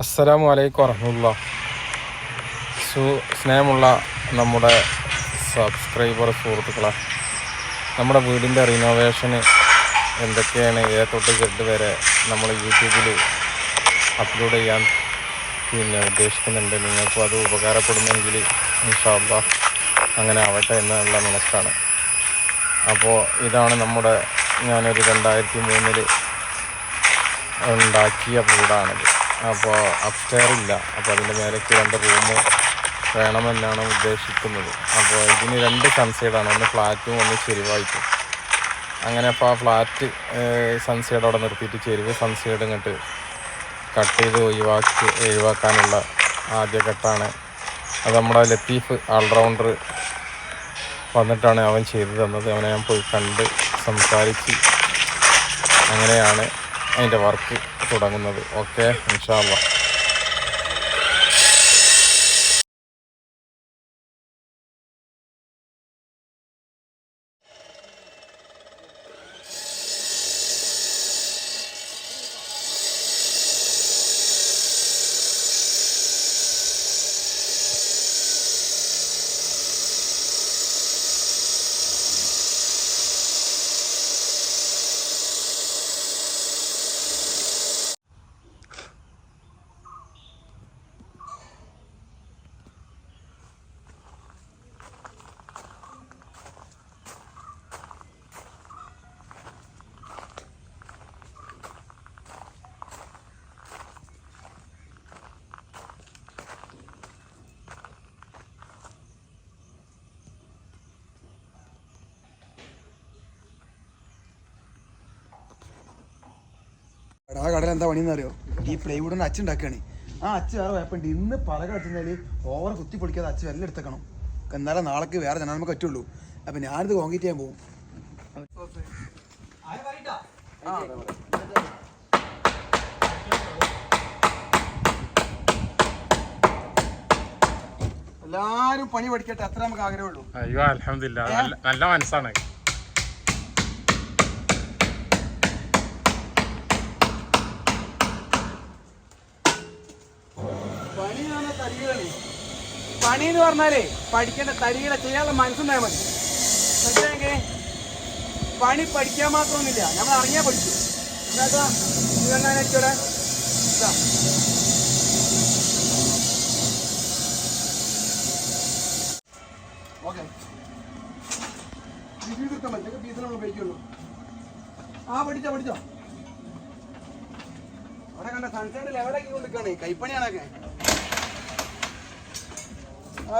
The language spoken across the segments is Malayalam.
അസ്സലാമു അലൈക്കും വറഹ്മത്തുള്ളാഹി. സ്നേഹമുള്ള നമ്മുടെ സബ്സ്ക്രൈബർ സുഹൃത്തുക്കളെ, നമ്മുടെ വീടിൻ്റെ റിനോവേഷന് എന്തൊക്കെയാണ് എ തൊട്ട് സെഡ് വരെ നമ്മൾ യൂട്യൂബിൽ അപ്ലോഡ് ചെയ്യാൻ ഉദ്ദേശിക്കുന്നുണ്ട്. നിങ്ങൾക്കും അത് ഉപകാരപ്പെടുന്നെങ്കിൽ ഇൻഷാ അല്ലാഹ് അങ്ങനെ ആവട്ടെ എന്നുള്ള നിലക്കാണ്. അപ്പോൾ ഇതാണ് ഞാനൊരു 2003 ഉണ്ടാക്കിയ വീടാണിത്. അപ്പോൾ അപ്സ്റ്റെയർ ഇല്ല, അപ്പോൾ അതിൻ്റെ മേലേക്ക് 2 റൂം വേണമെന്നാണ് ഉദ്ദേശിക്കുന്നത്. അപ്പോൾ ഇതിന് 2 സൺസൈഡാണ്, ഒന്ന് ഫ്ലാറ്റും ഒന്ന് ചെരിവായിട്ടും. അങ്ങനെ അപ്പോൾ ആ ഫ്ലാറ്റ് സൺസൈഡ് അവിടെ നിർത്തിയിട്ട് ചെരിവ് സൺസൈഡ് ഇങ്ങോട്ട് കട്ട് ചെയ്ത് ഒഴിവാക്കാനുള്ള ആദ്യഘട്ടമാണ്. അത് നമ്മുടെ ലത്തീഫ് ഓൾറൗണ്ടർ വന്നിട്ടാണ് അവൻ ചെയ്തു തന്നത്. അവനെ ഞാൻ പോയി കണ്ട് സംസാരിച്ച് അങ്ങനെയാണ് അതിൻ്റെ വർക്ക് തുടങ്ങുന്നത്. ഓക്കെ, ഇൻഷാ അല്ലാഹ്. ആ കടയിൽ എന്താ പണിയെന്ന് അറിയോ? ഈ പ്ലൈവുഡിന് അച്ച് ഉണ്ടാക്കുകയാണ്. ആ അച്ച് വേറെ കുഴപ്പമുണ്ട്. ഇന്ന് പലക വെച്ചാൽ ഓവർ കുത്തി പൊടിക്കാതെ അച്ച് വെല്ലം എടുത്തേക്കണം. എന്നാലും നാളേക്ക് വേറെ ജനം നമുക്ക് പറ്റുള്ളൂ. അപ്പം ഞാനിത് കോൺക്രീറ്റ് ചെയ്യാൻ പോകും. എല്ലാരും പണി പഠിക്കട്ടെ, അത്ര നമുക്ക് ആഗ്രഹമുള്ളൂ. അയ്യോ, അൽഹംദുലില്ലാഹ്, നല്ല മനസ്സാണ്. പണി എന്ന് പറഞ്ഞാലേ പഠിക്കേണ്ട തരികളെ ചെയ്യാനുള്ള മനസ്സുണ്ടായാൽ മതി. മനസ്സിലായെങ്കിൽ പണി പഠിക്കാൻ മാത്രമൊന്നുമില്ല, നമ്മൾ അറിഞ്ഞാൽ പഠിച്ചു. എന്താ ഓക്കെ, പീസിലാണ് ഉപയോഗിക്കുള്ളൂ. ആ പഠിച്ചോ അവിടെ കണ്ട സൺസൈഡ് ലെവലാക്കി കൊണ്ടിരിക്കുകയാണ്. കൈപ്പണിയാണൊക്കെ. ആ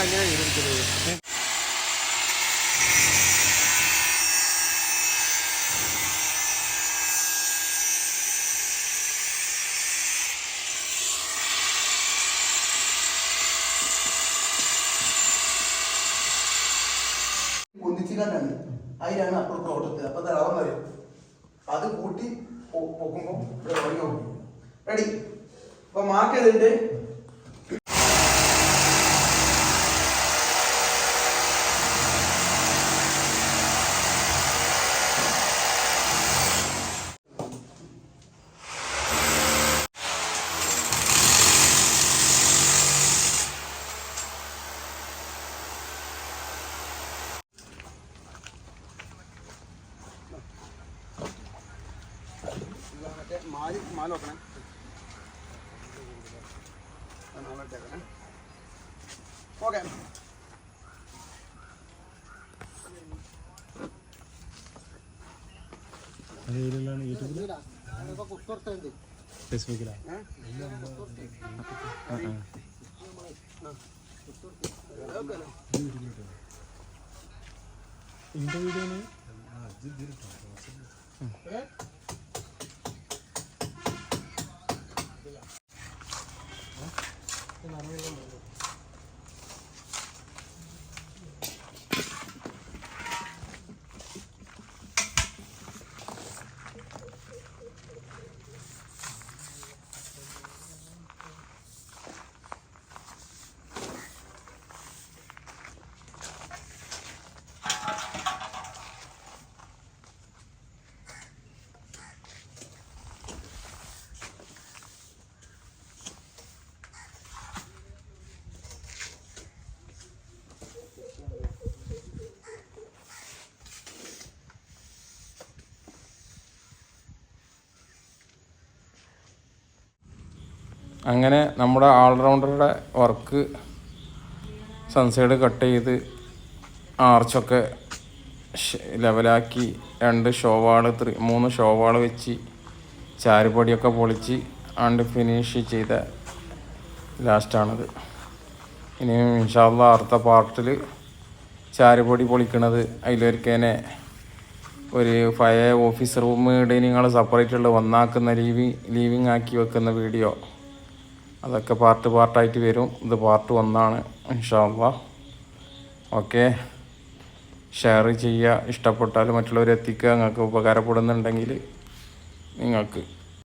അങ്ങനെ നിരൂപിക്കുന്നത്. ഒന്നിച്ചിക്കാണ്ടാണ് അതിലാണ് അപ്പുറത്ത് ഓട്ടത്ത്. അപ്പൊ അളവെന്ന് അറിയാം, അത് കൂട്ടി പൊക്കുമ്പോ റെഡി. അപ്പോൾ മാർക്ക് ചെയ്തിട്ട് മാല വെക്കണേ. ഓക്കെ അങ്ങനെ നമ്മുടെ ഓൾറൗണ്ടറുടെ വർക്ക് സൺസൈഡ് കട്ട് ചെയ്ത് ആർച്ചൊക്കെ ലെവലാക്കി 2 ഷോവാൾ 3 ഷോവാൾ വെച്ച് ചാരുപടിയൊക്കെ പൊളിച്ച് ഫിനിഷ് ചെയ്ത ലാസ്റ്റാണിത്. ഇനി ഇൻഷാ അല്ലാഹ് അടുത്ത പാർട്ടിൽ ചാരുപടി പൊളിക്കണത് അതിലൊരിക്കനെ ഒരു പഴയ ഓഫീസ് റൂം ഡൈനിങ്ങൾ സെപ്പറേറ്റുള്ള ഒന്നാക്കുന്ന ലീവിങ് ആക്കി വെക്കുന്ന വീഡിയോ അതൊക്കെ പാർട്ടായിട്ട് വരും. ഇത് പാർട്ട് 1 ഇൻഷാ അല്ലാഹ്. ഓക്കെ, ഷെയർ ചെയ്യുക, ഇഷ്ടപ്പെട്ടാൽ മറ്റുള്ളവർ എത്തിക്കുക. നിങ്ങൾക്ക് ഉപകാരപ്പെടുന്നുണ്ടെങ്കിൽ നിങ്ങൾക്ക്